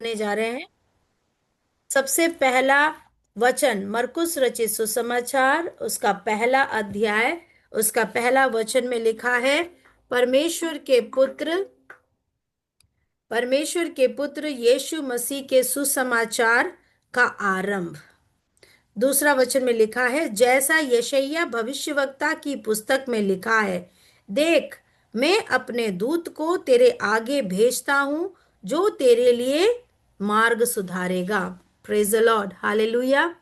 करने जा रहे हैं। सबसे पहला वचन मरकुस रचित सुसमाचार, उसका पहला अध्याय, उसका पहला वचन में लिखा है, परमेश्वर के पुत्र परमेश्वर के पुत्र यीशु मसीह के सुसमाचार का आरंभ। दूसरा वचन में लिखा है, जैसा यशायाह भविष्यवक्ता की पुस्तक में लिखा है, देख मैं अपने दूत को तेरे आगे भेजता हूं जो तेरे लिए मार्ग सुधारेगा। Praise the Lord, hallelujah.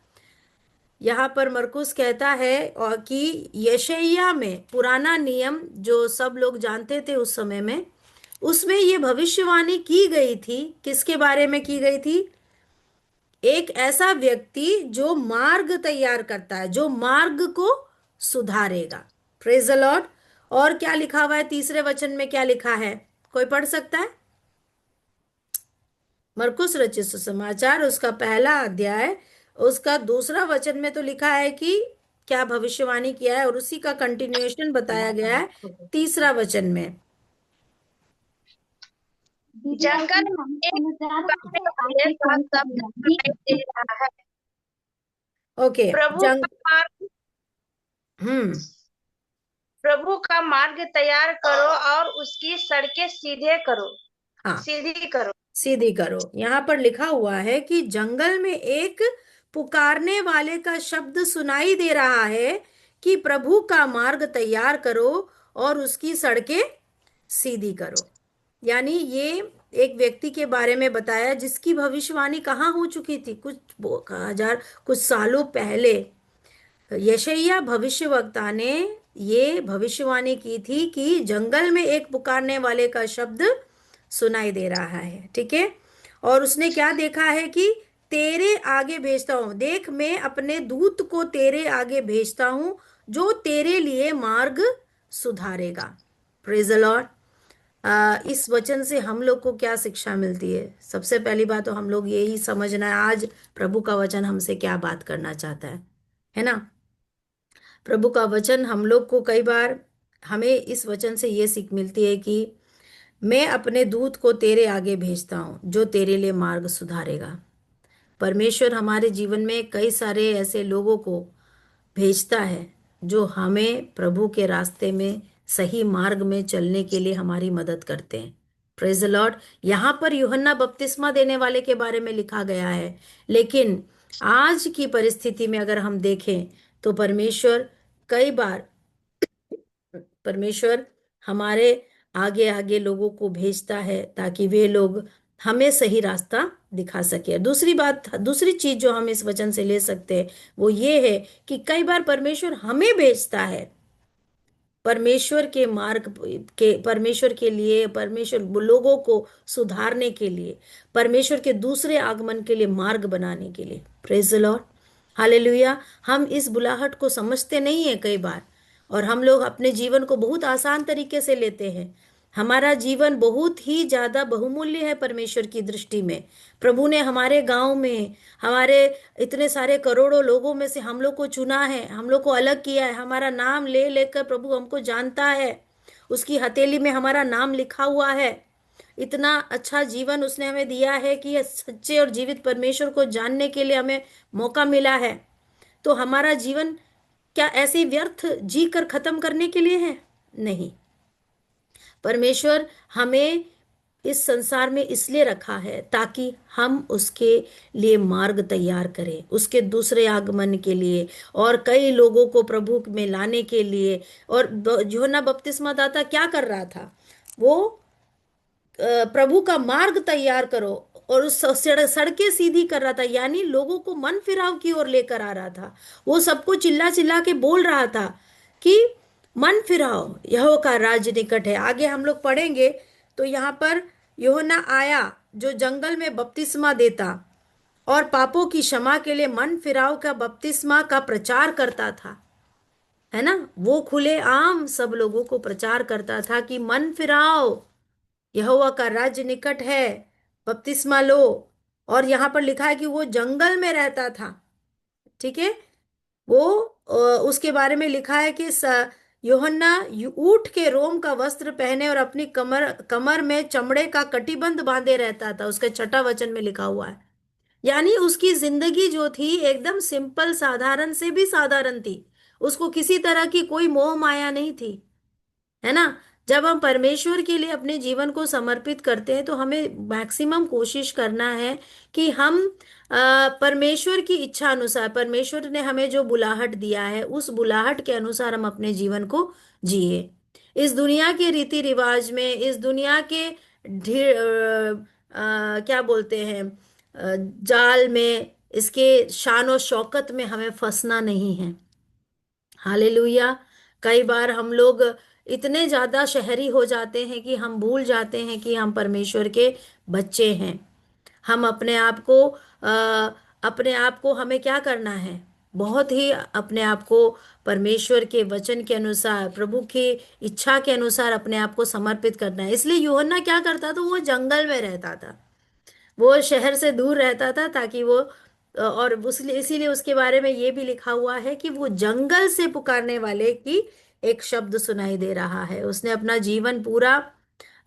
यहाँ पर मरकुस कहता है और कि यशायाह में पुराना नियम जो सब लोग जानते थे उस समय में, उसमें ये भविष्यवाणी की गई थी। किसके बारे में की गई थी? एक ऐसा व्यक्ति जो मार्ग तैयार करता है, जो मार्ग को सुधारेगा। Praise the Lord. और क्या लिखा हुआ है तीसरे वचन में? क्या लिखा है, कोई पढ़ सकता है? मरकुस रचित सुसमाचार, उसका पहला अध्याय, उसका दूसरा वचन में तो लिखा है कि क्या भविष्यवाणी किया है, और उसी का कंटिन्यूएशन बताया गया है तीसरा वचन में। दीदी जंगल आपने में एक समाचार पुकारने से वाले आगे का कौन सा शब्द दिया? सुनाई दे रहा है। ओके। प्रभु जंग का मार्ग हम्म। प्रभु का मार्ग तैयार करो और उसकी सड़कें हाँ, सीधी करो। सीधी करो। यहाँ पर लिखा हुआ है कि जंगल में एक पुकारने वाले का शब्द सुनाई दे रहा है कि प्रभु का मार्ग तैयार करो और उसकी सड़कें सीधी करो। यानी ये एक व्यक्ति के बारे में बताया जिसकी भविष्यवाणी कहाँ हो चुकी थी, कुछ सालों पहले। यशायाह भविष्यवक्ता ने ये भविष्यवाणी की थी कि जंगल में एक पुकारने वाले का शब्द सुनाई दे रहा है, ठीक है। और उसने क्या देखा है कि तेरे आगे भेजता हूं, देख मैं अपने दूत को तेरे आगे भेजता हूं जो तेरे लिए मार्ग सुधारेगा। Praise the Lord. इस वचन से हम लोग को क्या शिक्षा मिलती है? सबसे पहली बात तो हम लोग यही समझना है आज प्रभु का वचन हमसे क्या बात करना चाहता है ना। प्रभु का वचन हम लोग को कई बार, हमें इस वचन से ये सीख मिलती है कि मैं अपने दूत को तेरे आगे भेजता हूँ जो तेरे लिए मार्ग सुधारेगा। परमेश्वर हमारे जीवन में कई सारे ऐसे लोगों को भेजता है जो हमें प्रभु के रास्ते में सही मार्ग में चलने के लिए हमारी मदद करते हैं। Praise the Lord. यहाँ पर यूहन्ना बपतिस्मा देने वाले के बारे में लिखा गया है, लेकिन आज की परिस्थिति में अगर हम देखें तो कई बार परमेश्वर हमारे आगे आगे लोगों को भेजता है ताकि वे लोग हमें सही रास्ता दिखा सके। दूसरी चीज जो हम इस वचन से ले सकते हैं वो ये है कि कई बार परमेश्वर हमें भेजता है परमेश्वर के लिए, परमेश्वर लोगों को सुधारने के लिए, परमेश्वर के दूसरे आगमन के लिए मार्ग बनाने के लिए। Praise the Lord, hallelujah. हम इस बुलाहट को समझते नहीं है कई बार, और हम लोग अपने जीवन को बहुत आसान तरीके से लेते हैं। हमारा जीवन बहुत ही ज्यादा बहुमूल्य है परमेश्वर की दृष्टि में। प्रभु ने हमारे गांव में, हमारे इतने सारे करोड़ों लोगों में से हम लोग को चुना है, हम लोग को अलग किया है। हमारा नाम ले लेकर प्रभु हमको जानता है, उसकी हथेली में हमारा नाम लिखा हुआ है। इतना अच्छा जीवन उसने हमें दिया है कि यह सच्चे और जीवित परमेश्वर को जानने के लिए हमें मौका मिला है। तो हमारा जीवन क्या ऐसे व्यर्थ जी कर खत्म करने के लिए है? नहीं। परमेश्वर हमें इस संसार में इसलिए रखा है ताकि हम उसके लिए मार्ग तैयार करें, उसके दूसरे आगमन के लिए, और कई लोगों को प्रभु में लाने के लिए। और यूहन्ना बपतिस्मा दाता क्या कर रहा था? वो प्रभु का मार्ग तैयार करो और उस सड़कें सीधी कर रहा था, यानी लोगों को मन फिराव की ओर लेकर आ रहा था। वो सबको चिल्ला चिल्ला के बोल रहा था कि मन फिराओ, यहोवा का राज्य निकट है। आगे हम लोग पढ़ेंगे तो यहाँ पर यूहन्ना आया जो जंगल में बपतिस्मा देता और पापों की क्षमा के लिए मन फिराव का बपतिस्मा का प्रचार करता था, है ना। वो खुले आम सब लोगों को प्रचार करता था कि मन फिराओ, यहोवा का राज्य निकट है, बपतिस्मा लो। और यहां पर लिखा है कि वो जंगल में रहता था, ठीक है। वो उसके बारे में लिखा है कि यूहन्ना ऊंट के रोम का वस्त्र पहने और अपनी कमर कमर में चमड़े का कटिबंध बांधे रहता था, उसके छठा वचन में लिखा हुआ है। यानी उसकी जिंदगी जो थी एकदम सिंपल, साधारण से भी साधारण थी। उसको किसी तरह की कोई मोह माया नहीं थी, है ना। जब हम परमेश्वर के लिए अपने जीवन को समर्पित करते हैं तो हमें मैक्सिमम कोशिश करना है कि हम परमेश्वर की इच्छा अनुसार, परमेश्वर ने हमें जो बुलाहट दिया है उस बुलाहट के अनुसार हम अपने जीवन को जिए। इस दुनिया के रीति रिवाज में, इस दुनिया के क्या बोलते हैं, जाल में, इसके शान और शौकत में हमें फंसना नहीं है। हालेलुया। कई बार हम लोग इतने ज्यादा शहरी हो जाते हैं कि हम भूल जाते हैं कि हम परमेश्वर के बच्चे हैं। हम अपने आप को हमें क्या करना है, बहुत ही अपने आप को परमेश्वर के वचन के अनुसार, प्रभु की इच्छा के अनुसार अपने आप को समर्पित करना है। इसलिए यूहन्ना क्या करता था, वो जंगल में रहता था, वो शहर से दूर रहता था, ताकि वो और उसलिए इसीलिए उसके बारे में ये भी लिखा हुआ है कि वो जंगल से पुकारने वाले की एक शब्द सुनाई दे रहा है। उसने अपना जीवन पूरा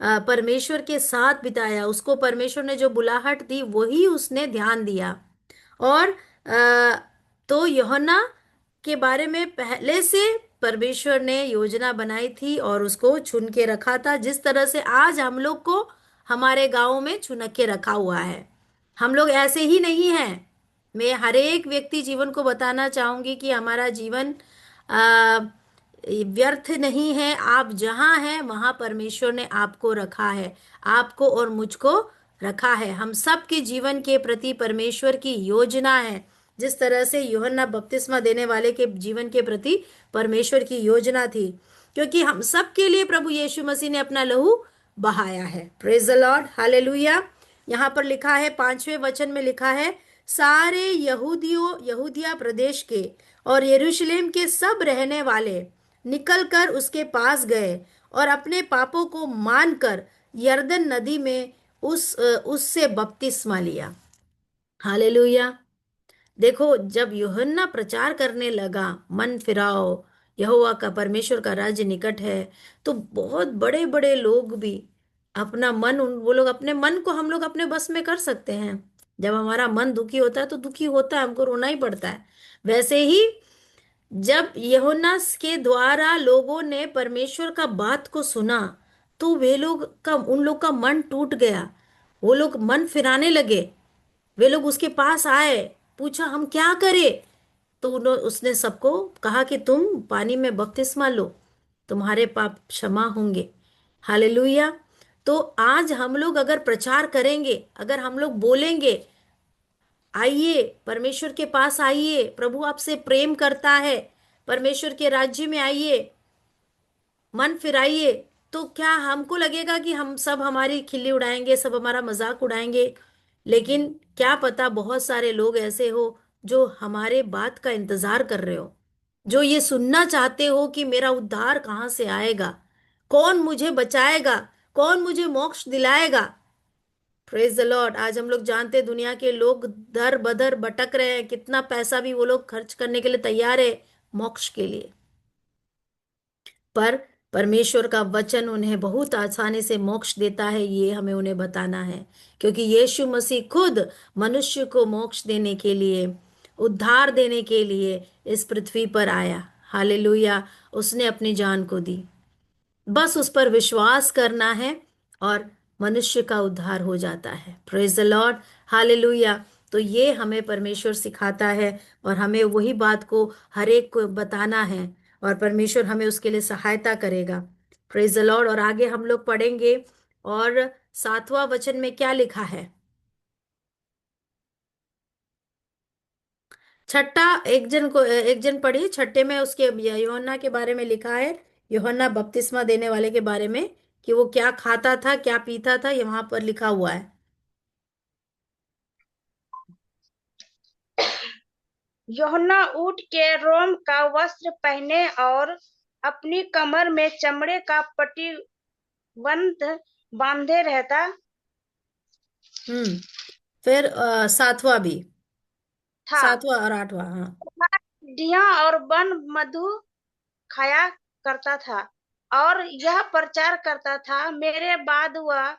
परमेश्वर के साथ बिताया, उसको परमेश्वर ने जो बुलाहट दी वही उसने ध्यान दिया। और तो यूहन्ना के बारे में पहले से परमेश्वर ने योजना बनाई थी और उसको चुन के रखा था, जिस तरह से आज हम लोग को हमारे गांव में चुन के रखा हुआ है। हम लोग ऐसे ही नहीं हैं। मैं हर एक व्यक्ति जीवन को बताना चाहूंगी कि हमारा जीवन आ, व्यर्थ नहीं है। आप जहां हैं वहां परमेश्वर ने आपको रखा है, आपको और मुझको रखा है। हम सबके जीवन के प्रति परमेश्वर की योजना है, जिस तरह से यूहन्ना बपतिस्मा देने वाले के जीवन के प्रति परमेश्वर की योजना थी, क्योंकि हम सब के लिए प्रभु यीशु मसीह ने अपना लहू बहाया है। Praise the Lord, hallelujah. यहाँ पर लिखा है, 5वें वचन में लिखा है, सारे यहूदिया प्रदेश के और यरूशलेम के सब रहने वाले निकलकर उसके पास गए और अपने पापों को मानकर यरदन नदी में उससे बपतिस्मा लिया। हालेलुया। देखो, जब यूहन्ना प्रचार करने लगा, मन फिराओ, यहोवा का, परमेश्वर का राज्य निकट है, तो बहुत बड़े बड़े लोग भी अपना मन, वो लोग अपने मन को, हम लोग अपने बस में कर सकते हैं। जब हमारा मन दुखी होता है तो दुखी होता है, हमको रोना ही पड़ता है। वैसे ही जब यूहन्ना के द्वारा लोगों ने परमेश्वर का बात को सुना, तो वे लोग का, उन लोग का मन टूट गया। वो लोग मन फिराने लगे। वे लोग उसके पास आए, पूछा हम क्या करें। तो उसने सबको कहा कि तुम पानी में बपतिस्मा लो, तुम्हारे पाप क्षमा होंगे। हालेलुया। तो आज हम लोग अगर प्रचार करेंगे, अगर हम लोग बोलेंगे, आइए परमेश्वर के पास आइए, प्रभु आपसे प्रेम करता है, परमेश्वर के राज्य में आइए, मन फिराइए, तो क्या हमको लगेगा कि हम सब हमारी खिल्ली उड़ाएंगे, सब हमारा मजाक उड़ाएंगे। लेकिन क्या पता बहुत सारे लोग ऐसे हो जो हमारे बात का इंतजार कर रहे हो, जो ये सुनना चाहते हो कि मेरा उद्धार कहाँ से आएगा, कौन मुझे बचाएगा, कौन मुझे मोक्ष दिलाएगा। Praise the Lord. आज हम लोग जानते हैं दुनिया के लोग दर बदर भटक रहे हैं, कितना पैसा भी वो लोग खर्च करने के लिए तैयार है मोक्ष के लिए। पर परमेश्वर का वचन उन्हें बहुत आसानी से मोक्ष देता है, ये हमें उन्हें बताना है, क्योंकि यीशु मसीह खुद मनुष्य को मोक्ष देने के लिए, उद्धार देने के लिए इस पृथ्वी पर आया। हालेलुया। उसने अपनी जान को दी। बस उस पर विश्वास करना है और मनुष्य का उद्धार हो जाता है। Praise the Lord, hallelujah. तो ये हमें परमेश्वर सिखाता है और हमें वही बात को हर एक को बताना है, और परमेश्वर हमें उसके लिए सहायता करेगा। Praise the Lord. और आगे हम लोग पढ़ेंगे, और 7वां वचन में क्या लिखा है। छठा, एक जन पढ़िए, छठे में उसके यूहन्ना के बारे में लिखा है, यूहन्ना बपतिस्मा देने वाले के बारे में, कि वो क्या खाता था, क्या पीता था, ये वहां पर लिखा हुआ है। यूहन्ना ऊँट के रोम का वस्त्र पहने और अपनी कमर में चमड़े का पट्टीबंध बांधे रहता हम्म। फिर 7वां भी, था। 7वां और 8वां, हाँ। टिड्डियां और वन मधु खाया करता था और यह प्रचार करता था, मेरे बाद वह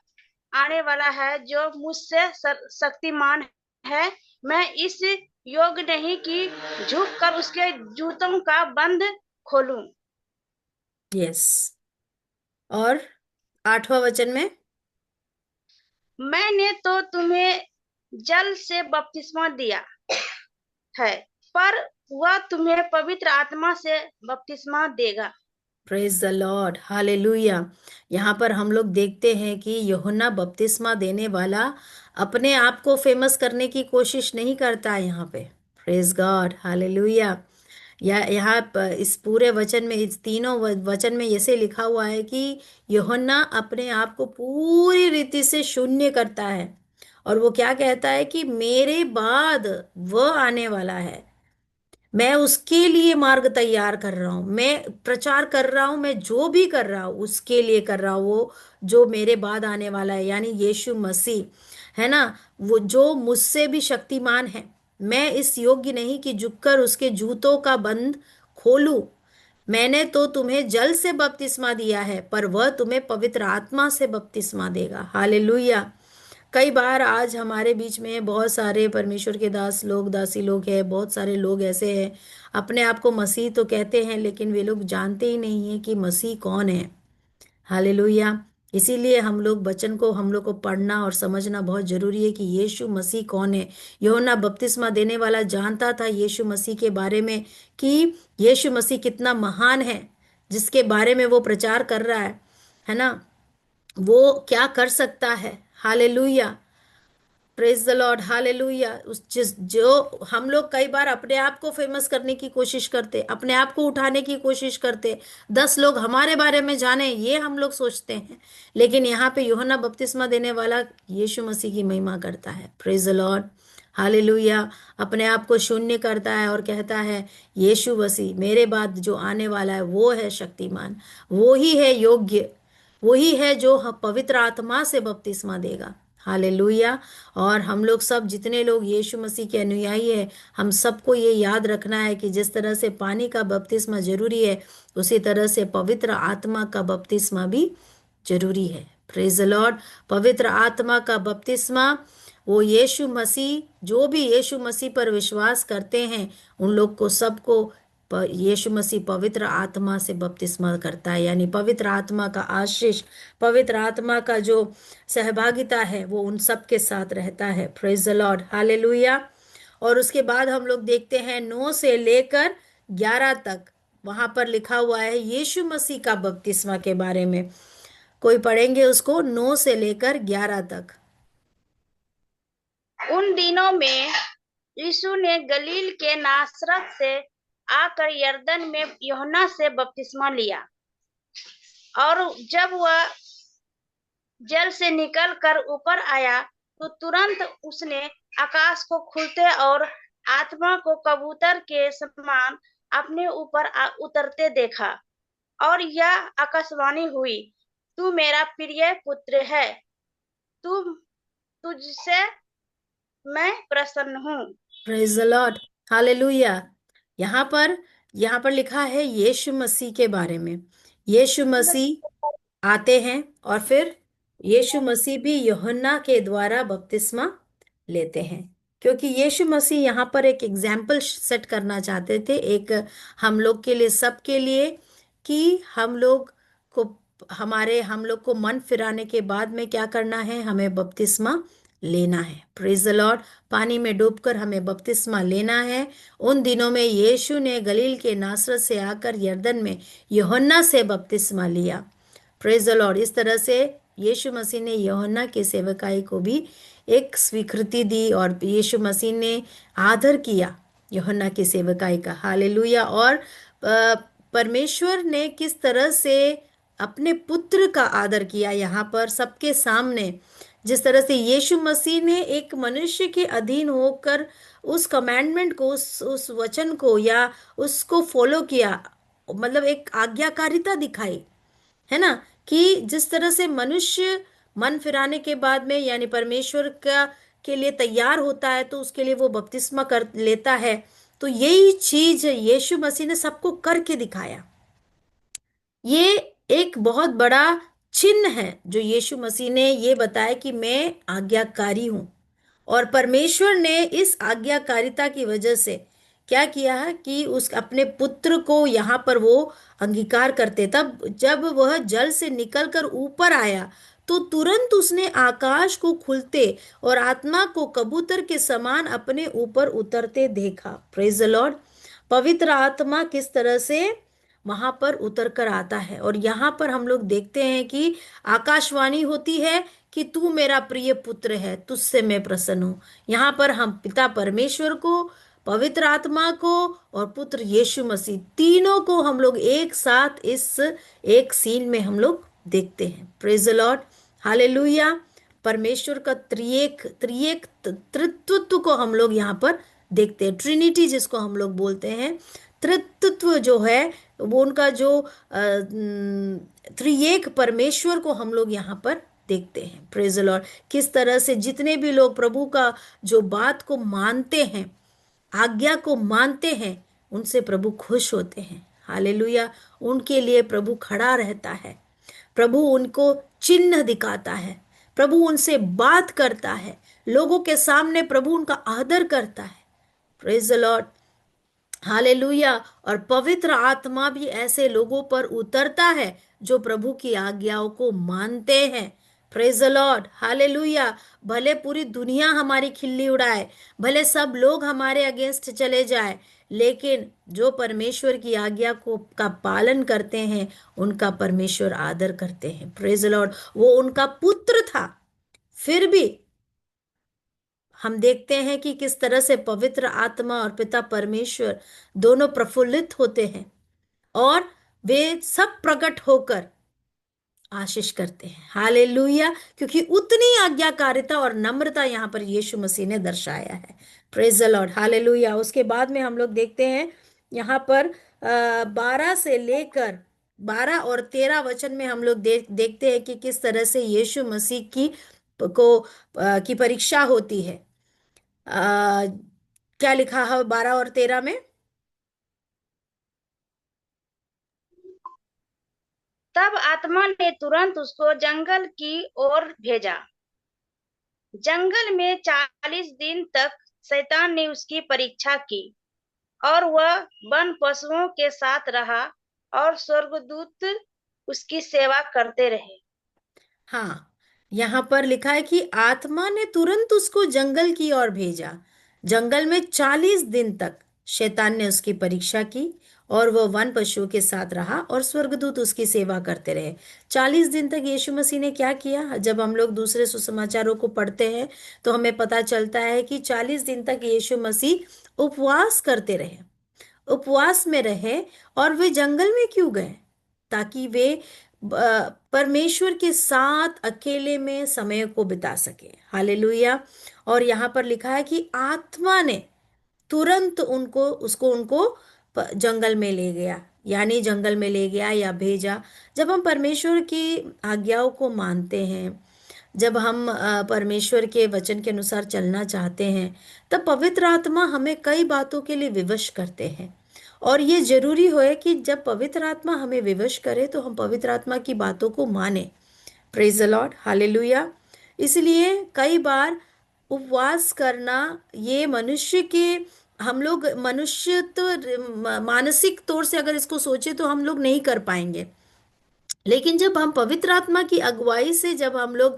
आने वाला है जो मुझसे शक्तिमान है। मैं इस योग्य नहीं कि झुक कर उसके जूतों का बंद खोलूं। यस। और 8वां वचन में, मैंने तो तुम्हें जल से बपतिस्मा दिया है, पर वह तुम्हें पवित्र आत्मा से बपतिस्मा देगा। Praise the Lord, hallelujah. यहाँ पर हम लोग देखते हैं कि यूहन्ना बपतिस्मा देने वाला अपने आप को फेमस करने की कोशिश नहीं करता है यहाँ पे। Praise God, hallelujah. या यहाँ इस पूरे वचन में, इस तीनों वचन में ऐसे लिखा हुआ है कि यूहन्ना अपने आप को पूरी रीति से शून्य करता है और वो क्या कहता है कि मेरे बाद वह आने वाला है, मैं उसके लिए मार्ग तैयार कर रहा हूं, मैं प्रचार कर रहा हूं, मैं जो भी कर रहा हूं उसके लिए कर रहा हूं, वो जो मेरे बाद आने वाला है यानी यीशु मसीह है ना, वो जो मुझसे भी शक्तिमान है। मैं इस योग्य नहीं कि झुककर उसके जूतों का बंद खोलूं। मैंने तो तुम्हें जल से बपतिस्मा दिया है, पर वह तुम्हें पवित्र आत्मा से बपतिस्मा देगा। हालेलुया। कई बार आज हमारे बीच में बहुत सारे परमेश्वर के दास लोग, दासी लोग हैं, बहुत सारे लोग ऐसे हैं, अपने आप को मसीह तो कहते हैं लेकिन वे लोग जानते ही नहीं है कि मसीह कौन है। हालेलुया। इसीलिए हम लोग को पढ़ना और समझना बहुत जरूरी है कि यीशु मसीह कौन है। यूहन्ना बपतिस्मा देने वाला जानता था यीशु मसीह के बारे में कि यीशु मसीह कितना महान है, जिसके बारे में वो प्रचार कर रहा है ना, वो क्या कर सकता है। Hallelujah. Praise the Lord, hallelujah. उस जिस जो हम लोग कई बार अपने आप को फेमस करने की कोशिश करते, अपने आप को उठाने की कोशिश करते, 10 लोग हमारे बारे में जाने ये हम लोग सोचते हैं, लेकिन यहाँ पे यूहन्ना बपतिस्मा देने वाला यीशु मसीह की महिमा करता है। Praise the Lord, hallelujah. अपने आप को शून्य करता है और कहता है यीशु मसीह मेरे बाद जो आने वाला है वो है शक्तिमान, वो ही है योग्य, वही है जो पवित्र आत्मा से बपतिस्मा देगा। हालेलुया। और हम लोग सब जितने लोग यीशु मसीह के अनुयायी है, हम सबको ये याद रखना है कि जिस तरह से पानी का बपतिस्मा जरूरी है, उसी तरह से पवित्र आत्मा का बपतिस्मा भी जरूरी है। Praise the Lord. पवित्र आत्मा का बपतिस्मा, वो यीशु मसीह, जो भी यीशु मसीह पर विश्वास करते हैं उन लोग को सबको यीशु मसीह पवित्र आत्मा से बपतिस्मा करता है, यानी पवित्र आत्मा का आशीष, पवित्र आत्मा का जो सहभागिता है वो उन सब के साथ रहता है। Praise the Lord, hallelujah. और उसके बाद हम लोग देखते हैं 9 से लेकर 11 तक, वहां पर लिखा हुआ है यीशु मसीह का बपतिस्मा के बारे में। कोई पढ़ेंगे उसको 9 से लेकर 11 तक। उन दिनों में यीशु ने गलील के नासरत से आकर यरदन में यूहन्ना से बपतिस्मा लिया, और जब वह जल से निकल कर ऊपर आया तो तुरंत उसने आकाश को खुलते और आत्मा को कबूतर के समान अपने ऊपर उतरते देखा, और यह आकाशवाणी हुई, तू मेरा प्रिय पुत्र है, तू तुझसे मैं प्रसन्न हूँ। Praise the Lord, hallelujah. यहाँ पर यहाँ पर लिखा है यीशु मसीह के बारे में। यीशु मसीह आते हैं और फिर यीशु मसीह भी यूहन्ना के द्वारा बपतिस्मा लेते हैं, क्योंकि यीशु मसीह यहाँ पर एक एग्जाम्पल सेट करना चाहते थे, एक हम लोग के लिए, सबके लिए, कि को हम लोग को मन फिराने के बाद में क्या करना है, हमें बपतिस्मा लेना है। Praise the Lord. पानी में डूबकर हमें बपतिस्मा लेना है। उन दिनों में यीशु ने गलील के नासरत से आकर यरदन में यूहन्ना से बपतिस्मा लिया। Praise the Lord. इस तरह से यीशु मसीह ने यूहन्ना की सेवकाई को भी एक स्वीकृति दी और यीशु मसीह ने आदर किया यूहन्ना की सेवकाई का। हालेलुया। और परमेश्वर ने किस तरह से अपने पुत्र का आदर किया यहाँ पर सबके सामने, जिस तरह से यीशु मसीह ने एक मनुष्य के अधीन होकर उस कमांडमेंट को, उस वचन को या उसको फॉलो किया, मतलब एक आज्ञाकारिता दिखाई, है ना, कि जिस तरह से मनुष्य मन फिराने के बाद में यानी परमेश्वर का के लिए तैयार होता है तो उसके लिए वो बपतिस्मा कर लेता है। तो यही चीज यीशु मसीह ने सबको करके दिखाया। ये एक बहुत बड़ा चिन्ह है जो यीशु मसीह ने ये बताया कि मैं आज्ञाकारी हूं। और परमेश्वर ने इस आज्ञाकारिता की वजह से क्या किया है कि उस अपने पुत्र को यहाँ पर वो अंगीकार करते, तब जब वह जल से निकलकर ऊपर आया तो तुरंत उसने आकाश को खुलते और आत्मा को कबूतर के समान अपने ऊपर उतरते देखा। Praise the Lord. पवित्र आत्मा किस तरह से वहां पर उतर कर आता है, और यहाँ पर हम लोग देखते हैं कि आकाशवाणी होती है कि तू मेरा प्रिय पुत्र है, तुझसे मैं प्रसन्न हूं। यहाँ पर हम पिता परमेश्वर को, पवित्र आत्मा को और पुत्र यीशु मसीह, तीनों को हम लोग एक साथ इस एक सीन में हम लोग देखते हैं। Praise the Lord, hallelujah. परमेश्वर का त्रिएक त्रिएक तृत्वत्व को हम लोग यहाँ पर देखते हैं, ट्रिनिटी जिसको हम लोग बोलते हैं। तृत्व जो है वो उनका जो त्रिएक परमेश्वर को हम लोग यहाँ पर देखते हैं। Praise the Lord. किस तरह से जितने भी लोग प्रभु का जो बात को मानते हैं, आज्ञा को मानते हैं, उनसे प्रभु खुश होते हैं। हालेलुया। उनके लिए प्रभु खड़ा रहता है, प्रभु उनको चिन्ह दिखाता है, प्रभु उनसे बात करता है, लोगों के सामने प्रभु उनका आदर करता है। Praise the Lord, hallelujah. और पवित्र आत्मा भी ऐसे लोगों पर उतरता है जो प्रभु की आज्ञाओं को मानते हैं। Praise the Lord, hallelujah. भले पूरी दुनिया हमारी खिल्ली उड़ाए, भले सब लोग हमारे अगेंस्ट चले जाए, लेकिन जो परमेश्वर की आज्ञा को का पालन करते हैं उनका परमेश्वर आदर करते हैं। Praise the Lord. वो उनका पुत्र था, फिर भी हम देखते हैं कि किस तरह से पवित्र आत्मा और पिता परमेश्वर दोनों प्रफुल्लित होते हैं और वे सब प्रकट होकर आशीष करते हैं। हालेलुया। क्योंकि उतनी आज्ञाकारिता और नम्रता यहाँ पर यीशु मसीह ने दर्शाया है। Praise the Lord, hallelujah. उसके बाद में हम लोग देखते हैं यहाँ पर 12 से लेकर 12 और 13 वचन में हम लोग देखते हैं कि किस तरह से यीशु मसीह की परीक्षा होती है। आ, क्या लिखा है 12 और 13 में? तब आत्मा ने तुरंत उसको जंगल की ओर भेजा। जंगल में 40 दिन तक शैतान ने उसकी परीक्षा की, और वह वन पशुओं के साथ रहा, और स्वर्गदूत उसकी सेवा करते रहे। हाँ, यहाँ पर लिखा है कि आत्मा ने तुरंत उसको जंगल की ओर भेजा। जंगल में 40 दिन तक शैतान ने उसकी परीक्षा की और वह वन पशुओं के साथ रहा और स्वर्गदूत उसकी सेवा करते रहे। 40 दिन तक यीशु मसीह ने क्या किया? जब हम लोग दूसरे सुसमाचारों को पढ़ते हैं तो हमें पता चलता है कि 40 दिन तक यीशु मसीह उपवास करते रहे, उपवास में रहे। और वे जंगल में क्यों गए? ताकि वे परमेश्वर के साथ अकेले में समय को बिता सके। हालेलुया। और यहाँ पर लिखा है कि आत्मा ने तुरंत उनको जंगल में ले गया, यानी जंगल में ले गया या भेजा। जब हम परमेश्वर की आज्ञाओं को मानते हैं, जब हम परमेश्वर के वचन के अनुसार चलना चाहते हैं, तब पवित्र आत्मा हमें कई बातों के लिए विवश करते हैं। और ये जरूरी है कि जब पवित्र आत्मा हमें विवश करे तो हम पवित्र आत्मा की बातों को माने। Praise the Lord, hallelujah. इसलिए कई बार उपवास करना ये मनुष्य के, हम लोग मनुष्य तो मानसिक तौर से अगर इसको सोचे तो हम लोग नहीं कर पाएंगे। लेकिन जब हम पवित्र आत्मा की अगुवाई से जब हम लोग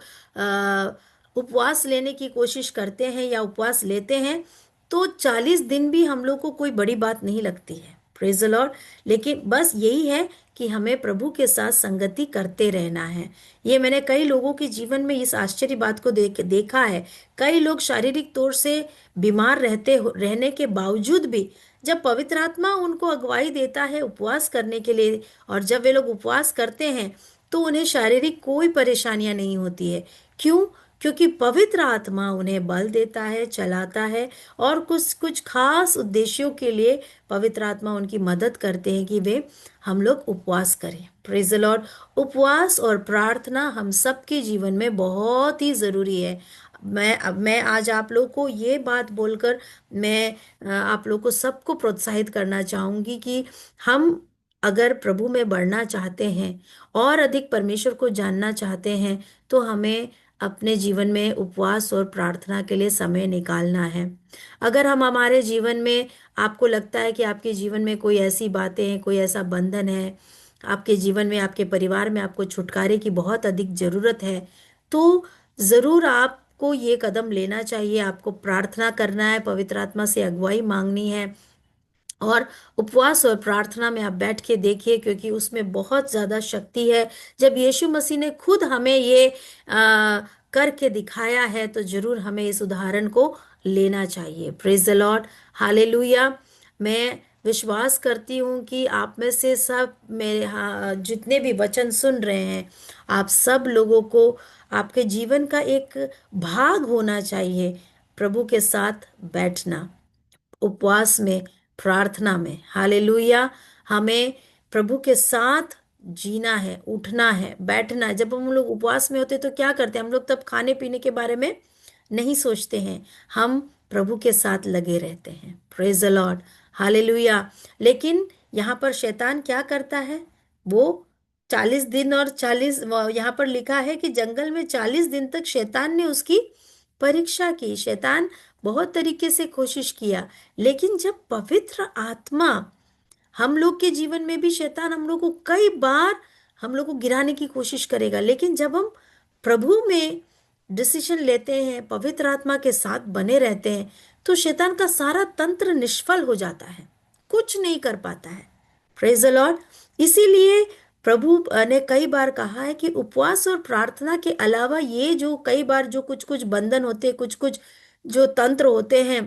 उपवास लेने की कोशिश करते हैं या उपवास लेते हैं, तो 40 दिन भी हम लोग को कोई बड़ी बात नहीं लगती है। Praise the Lord. लेकिन बस यही है कि हमें प्रभु के साथ संगति करते रहना है। ये मैंने कई लोगों के जीवन में इस आश्चर्य बात को देखा है। कई लोग शारीरिक तौर से बीमार रहने के बावजूद भी जब पवित्र आत्मा उनको अगुवाई देता है उपवास करने के लिए, और जब वे लोग उपवास करते हैं तो उन्हें शारीरिक कोई परेशानियां नहीं होती है। क्यों? क्योंकि पवित्र आत्मा उन्हें बल देता है, चलाता है, और कुछ कुछ खास उद्देश्यों के लिए पवित्र आत्मा उनकी मदद करते हैं कि वे हम लोग उपवास करें। Praise the Lord. उपवास और प्रार्थना हम सबके जीवन में बहुत ही जरूरी है। मैं आज आप लोग को ये बात बोलकर मैं आप लोग को सबको प्रोत्साहित करना चाहूंगी कि हम अगर प्रभु में बढ़ना चाहते हैं और अधिक परमेश्वर को जानना चाहते हैं, तो हमें अपने जीवन में उपवास और प्रार्थना के लिए समय निकालना है। अगर हम हमारे जीवन में, आपको लगता है कि आपके जीवन में कोई ऐसी बातें हैं, कोई ऐसा बंधन है, आपके जीवन में, आपके परिवार में आपको छुटकारे की बहुत अधिक जरूरत है, तो जरूर आपको ये कदम लेना चाहिए। आपको प्रार्थना करना है, पवित्र आत्मा से अगुवाई मांगनी है, और उपवास और प्रार्थना में आप बैठ के देखिए, क्योंकि उसमें बहुत ज्यादा शक्ति है। जब यीशु मसीह ने खुद हमें ये करके दिखाया है, तो जरूर हमें इस उदाहरण को लेना चाहिए। Praise the Lord, hallelujah. मैं विश्वास करती हूँ कि आप में से सब, मेरे जितने भी वचन सुन रहे हैं, आप सब लोगों को आपके जीवन का एक भाग होना चाहिए प्रभु के साथ बैठना, उपवास में, प्रार्थना में। हालेलुया। हमें प्रभु के साथ जीना है, उठना है, बैठना है। जब हम लोग उपवास में होते तो क्या करते हैं हम लोग? तब खाने पीने के बारे में नहीं सोचते हैं, हम प्रभु के साथ लगे रहते हैं। Praise the Lord, hallelujah. लेकिन यहाँ पर शैतान क्या करता है? वो 40 दिन और 40, यहाँ पर लिखा है कि जंगल में 40 दिन तक शैतान ने उसकी परीक्षा की। शैतान बहुत तरीके से कोशिश किया, लेकिन जब पवित्र आत्मा, हम लोग के जीवन में भी शैतान हम लोग को कई बार हम लोग को गिराने की कोशिश करेगा, लेकिन जब हम प्रभु में डिसीजन लेते हैं, पवित्र आत्मा के साथ बने रहते हैं, तो शैतान का सारा तंत्र निष्फल हो जाता है, कुछ नहीं कर पाता है। Praise the Lord. इसीलिए प्रभु ने कई बार कहा है कि उपवास और प्रार्थना के अलावा ये जो कई बार जो कुछ कुछ बंधन होते हैं, कुछ कुछ जो तंत्र होते हैं,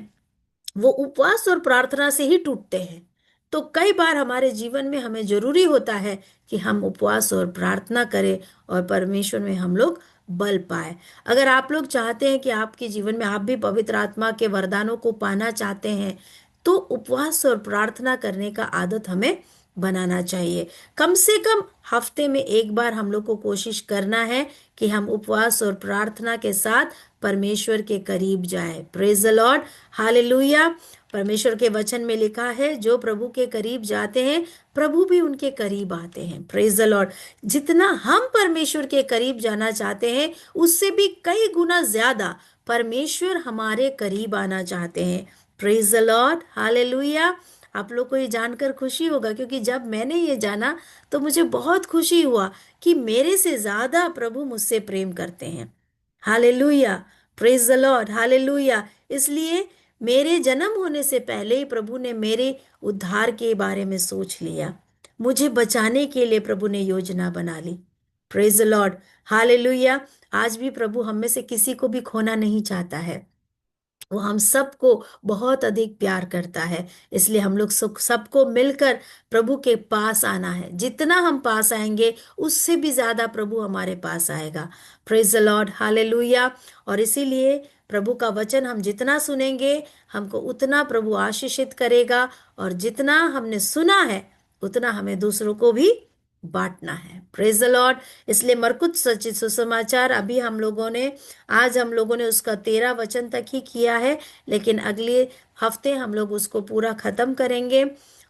वो उपवास और प्रार्थना से ही टूटते हैं। तो कई बार हमारे जीवन में हमें जरूरी होता है कि हम उपवास और प्रार्थना करें और परमेश्वर में हम लोग बल पाए। अगर आप लोग चाहते हैं कि आपके जीवन में आप भी पवित्र आत्मा के वरदानों को पाना चाहते हैं, तो उपवास और प्रार्थना करने का आदत हमें बनाना चाहिए। कम से कम हफ्ते में एक बार हम लोग को कोशिश करना है कि हम उपवास और प्रार्थना के साथ परमेश्वर के करीब जाए। Praise the Lord, hallelujah. परमेश्वर के वचन में लिखा है, जो प्रभु के करीब जाते हैं, प्रभु भी उनके करीब आते हैं। Praise the Lord. जितना हम परमेश्वर के करीब जाना चाहते हैं, उससे भी कई गुना ज्यादा परमेश्वर हमारे करीब आना चाहते हैं। Praise the Lord, hallelujah. आप लोग को ये जानकर खुशी होगा, क्योंकि जब मैंने ये जाना तो मुझे बहुत खुशी हुआ कि मेरे से ज्यादा प्रभु मुझसे प्रेम करते हैं। Hallelujah, praise the Lord, hallelujah. इसलिए मेरे जन्म होने से पहले ही प्रभु ने मेरे उद्धार के बारे में सोच लिया, मुझे बचाने के लिए प्रभु ने योजना बना ली। Praise the Lord, hallelujah. आज भी प्रभु हम में से किसी को भी खोना नहीं चाहता है, वो हम सबको बहुत अधिक प्यार करता है। इसलिए हम लोग सबको मिलकर प्रभु के पास आना है। जितना हम पास आएंगे, उससे भी ज्यादा प्रभु हमारे पास आएगा। Praise the Lord, hallelujah. और इसीलिए प्रभु का वचन हम जितना सुनेंगे, हमको उतना प्रभु आशीषित करेगा, और जितना हमने सुना है, उतना हमें दूसरों को भी बांटना है। Praise the Lord. इसलिए मरकुस सचित सुसमाचार अभी हम लोगों ने, आज हम लोगों ने उसका 13 वचन तक ही किया है, लेकिन अगले हफ्ते हम लोग उसको पूरा खत्म करेंगे,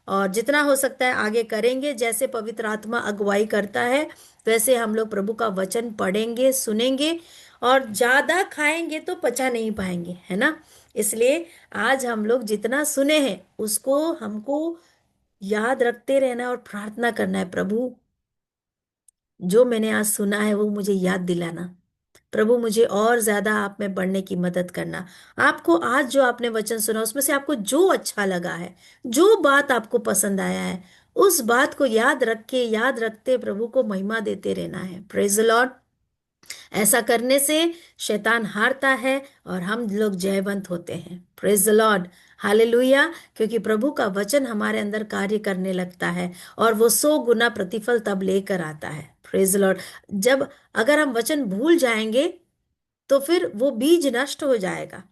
और जितना हो सकता है आगे करेंगे। जैसे पवित्र आत्मा अगुवाई करता है, वैसे हम लोग प्रभु का वचन पढ़ेंगे, सुनेंगे, और ज्यादा खाएंगे तो पचा नहीं पाएंगे, है ना। इसलिए आज हम लोग जितना सुने हैं, उसको हमको याद रखते रहना और प्रार्थना करना है, प्रभु जो मैंने आज सुना है वो मुझे याद दिलाना। प्रभु मुझे और ज्यादा आप में बढ़ने की मदद करना। आपको आज जो आपने वचन सुना, उसमें से आपको जो अच्छा लगा है, जो बात आपको पसंद आया है, उस बात को याद रख के, याद रखते प्रभु को महिमा देते रहना है। Praise the Lord. ऐसा करने से शैतान हारता है और हम लोग जयवंत होते हैं। Praise the Lord, hallelujah. क्योंकि प्रभु का वचन हमारे अंदर कार्य करने लगता है, और वो 100 गुना प्रतिफल तब लेकर आता है। Praise the Lord. जब अगर हम वचन भूल जाएंगे, तो फिर वो बीज नष्ट हो जाएगा।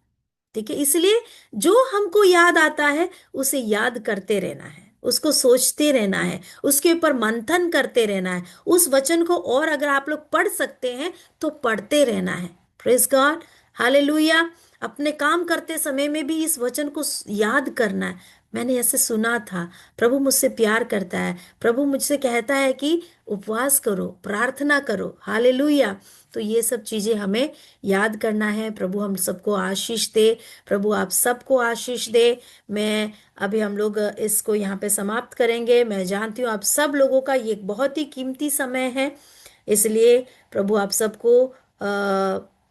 ठीक है। इसलिए जो हमको याद आता है, उसे याद करते रहना है, उसको सोचते रहना है, उसके ऊपर मंथन करते रहना है। उस वचन को और अगर आप लोग पढ़ सकते हैं, तो पढ़ते रहना है। Praise God, hallelujah. अपने काम करते समय में भी इस वचन को याद करना है, मैंने ऐसे सुना था। प्रभु मुझसे प्यार करता है, प्रभु मुझसे कहता है कि उपवास करो, प्रार्थना करो। हालेलुया। तो ये सब चीजें हमें याद करना है। प्रभु हम सबको आशीष दे। प्रभु आप सबको आशीष दे। मैं अभी हम लोग इसको यहाँ पे समाप्त करेंगे। मैं जानती हूँ आप सब लोगों का ये एक बहुत ही कीमती समय है, इसलिए प्रभु आप सबको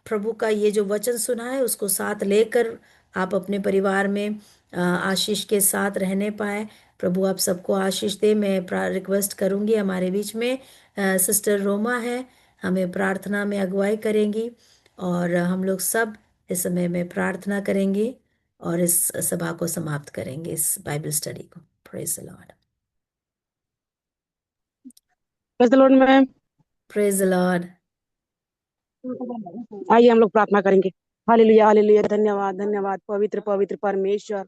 प्रभु का ये जो वचन सुना है उसको साथ लेकर आप अपने परिवार में आशीष के साथ रहने पाए। प्रभु आप सबको आशीष दे। मैं रिक्वेस्ट करूंगी, हमारे बीच में सिस्टर रोमा है, हमें प्रार्थना में अगुवाई करेंगी, और हम लोग सब इस समय में प्रार्थना करेंगे और इस सभा को समाप्त करेंगे, इस बाइबल स्टडी को। Praise the Lord. Praise the Lord ma'am. Praise the Lord. आइए हम लोग प्रार्थना करेंगे। Hallelujah hallelujah. धन्यवाद धन्यवाद पवित्र पवित्र परमेश्वर,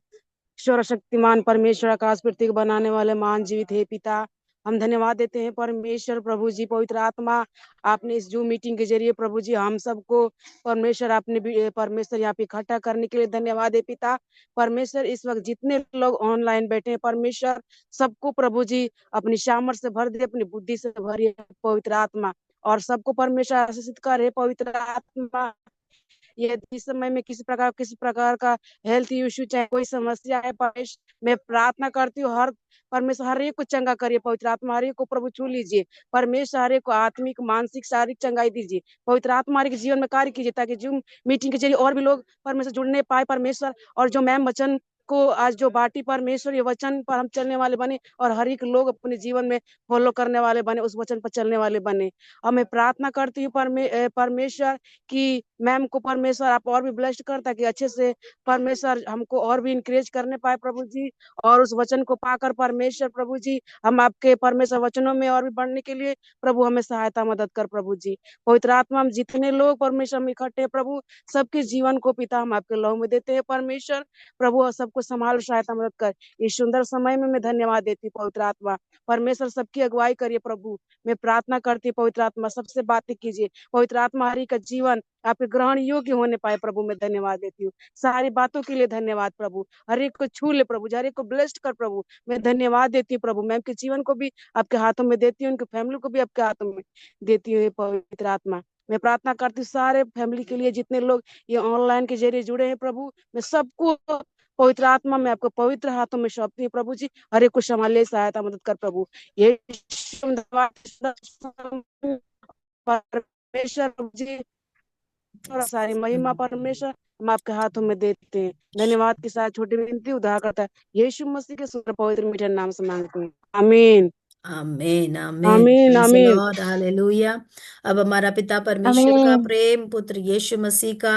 सर्वशक्तिमान परमेश्वर, आकाश पृथ्वी को बनाने वाले महान जीवित है पिता। हम धन्यवाद देते हैं परमेश्वर प्रभु जी, पवित्र आत्मा, आपने इस जूम मीटिंग के जरिए प्रभु जी हम सबको परमेश्वर आपने परमेश्वर यहाँ पे इकट्ठा करने के लिए धन्यवाद है पिता। परमेश्वर इस वक्त जितने लोग ऑनलाइन बैठे हैं परमेश्वर, सबको प्रभु जी अपनी सामर्थ से भर दे, अपनी बुद्धि से भरिए पवित्र आत्मा, और सबको परमेश्वर आशीषित करे पवित्र आत्मा। यदि इस समय में किसी प्रकार का हेल्थ इश्यू चाहे कोई समस्या है परमेश्वर, मैं प्रार्थना करती हूँ हर परमेश्वर हर एक को चंगा करिए पवित्र आत्मा, हर एक को प्रभु छू लीजिए परमेश्वर, हर एक को आत्मिक मानसिक शारीरिक चंगाई दीजिए पवित्र आत्मा, हर एक जीवन में कार्य कीजिए ताकि जूम मीटिंग के जरिए और भी लोग परमेश्वर जुड़ने पाए परमेश्वर। और जो मैम वचन को आज जो बाटी परमेश्वर, ये वचन पर हम चलने वाले बने और हर एक लोग अपने जीवन में फॉलो करने वाले बने, उस वचन पर चलने वाले बने। और मैं प्रार्थना करती हूँ परमेश्वर कि मैम को परमेश्वर आप और भी ब्लेस्ड कर, ताकि अच्छे से परमेश्वर हमको और भी इंकरेज करने पाए प्रभु जी, और उस वचन को पाकर परमेश्वर प्रभु जी हम आपके परमेश्वर वचनों में और भी बढ़ने के लिए प्रभु हमें सहायता मदद कर प्रभु जी। पवित्र आत्मा, हम जितने लोग परमेश्वर हम इकट्ठे हैं प्रभु, सबके जीवन को पिता हम आपके लहू में देते हैं परमेश्वर प्रभु, और सबको संभाल सहायता मदद कर। इस सुंदर समय में मैं धन्यवाद देती हूँ पवित्र आत्मा, परमेश्वर सबकी अगुवाई करिए प्रभु। मैं प्रार्थना करती हूँ पवित्र आत्मा सबसे बातें कीजिए पवित्र आत्मा, हरि का जीवन आपके ग्रहण योग्य होने पाए प्रभु, मैं धन्यवाद देती हूँ। सारी बातों के लिए धन्यवाद प्रभु, हर एक को छू ले प्रभु, हर एक को ब्लेस्ड कर प्रभु, मैं धन्यवाद देती हूँ प्रभु। मैं आपके जीवन को भी आपके हाथों में देती हूँ, उनकी फैमिली को भी आपके हाथों में देती हूँ पवित्र आत्मा। मैं प्रार्थना करती हूँ सारे फैमिली के लिए, जितने लोग ये ऑनलाइन के जरिए जुड़े हैं प्रभु, मैं सबको पवित्र आत्मा में आपको पवित्र हाथों में सौंपती हूँ प्रभु जी, हर एक को संभाले सहायता मदद कर प्रभु। ये परमेश्वर प्रभु जी, और सारी महिमा परमेश्वर हम आपके हाथों में देते हैं। धन्यवाद के साथ छोटी विनती उद्धार करता है यीशु मसीह के सुंदर पवित्र मीठे नाम से मांगते हैं, आमीन आमीन आमीन। आमीन प्रेज द आमीन लॉर्ड। हालेलुया। अब हमारा पिता परमेश्वर का आमीन। प्रेम, पुत्र यीशु मसीह का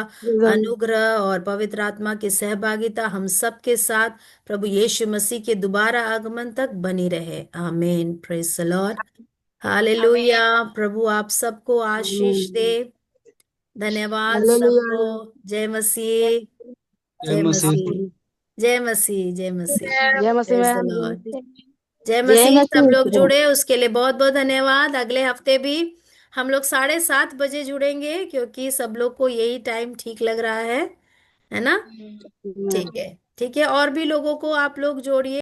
अनुग्रह और पवित्र आत्मा की सहभागिता हम सब के साथ प्रभु यीशु मसीह के दोबारा आगमन तक बनी रहे। आमीन। Praise the Lord. आमीन। हालेलुया। प्रभु आप सबको आशीष दे। धन्यवाद सबको। हालेलुया। जय मसीह। जय जय मसीह। मसीह। जय मसीह। जय मसीह। जय मसीह प्रेज द मैम। लॉर्ड। जय जय मसीह। सब लोग मसीह। जुड़े उसके लिए बहुत बहुत धन्यवाद। अगले हफ्ते भी हम लोग 7:30 बजे जुड़ेंगे, क्योंकि सब लोग को यही टाइम ठीक लग रहा है ना? ठीक है, ठीक है। और भी लोगों को आप लोग जोड़िए।